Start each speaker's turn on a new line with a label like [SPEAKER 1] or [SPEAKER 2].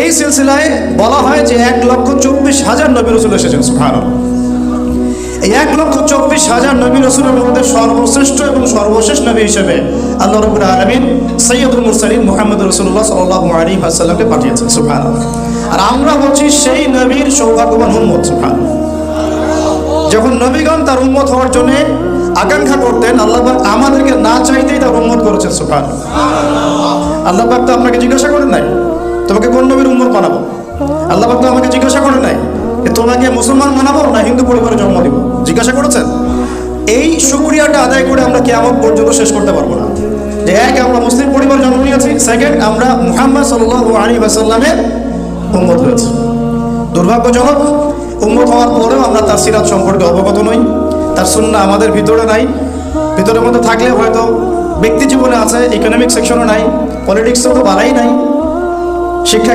[SPEAKER 1] এই সিলসিলায় বলা হয় যে 1,24,000 নবী রাসূল এসেছেন। সুবহানাল্লাহ। এই 1,24,000 নবী রাসূলের মধ্যে সর্বশ্রেষ্ঠ এবং সর্বশেষ নবী হিসেবে আল্লাহ রাব্বুল আলামিন সাইয়্যিদুল মুরসালিন মুহাম্মদুর রাসূলুল্লাহ সাল্লাল্লাহু আলাইহি ওয়াসাল্লামকে পাঠিয়েছেন। সুবহানাল্লাহ। আর আমরা হচ্ছি সেই নবীর সৌভাগ্যবান উম্মত। সুবহানাল্লাহ। যখন নবীগণ তার উম্মত হওয়ার জন্য আকাঙ্ক্ষা করতেন, আল্লাহ পাক আমাদেরকে না চাইতেই তার উম্মত করেছেন। সুবহানাল্লাহ। আল্লাহ পাক তো আপনাকে জিজ্ঞাসা করেন নাই তোমাকে কোন নবীর উম্মত বানাবো। আল্লাহ পাক তো আমাকে জিজ্ঞাসা করেন নাই তোমাকে মুসলমান বানাবো না হিন্দু পরিবারে জন্ম দিব। জিজ্ঞাসা করেছেন। এই শুকরিয়াটা আদায় করে আমরা কিয়ামত পর্যন্ত শেষ করতে পারবো না যে এক, আমরা মুসলিম পরিবার জন্ম নিয়েছি, সেকেন্ড, আমরা মুহাম্মদ সাল্লাল্লাহু আলাইহি ওয়াসাল্লামের উম্মত হয়েছি। দুর্ভাগ্যজনক, উম্মত হওয়ার পরেও আমরা তার সিরাত সম্পর্কে অবগত নই, তার সুন্নাহ আমাদের ভিতরে নাই। ভিতরের মধ্যে থাকলে হয়তো ব্যক্তি জীবনে আছে, ইকোনমিক সেকশনও নাই, পলিটিক্সও তো বাড়াই নাই, শিক্ষা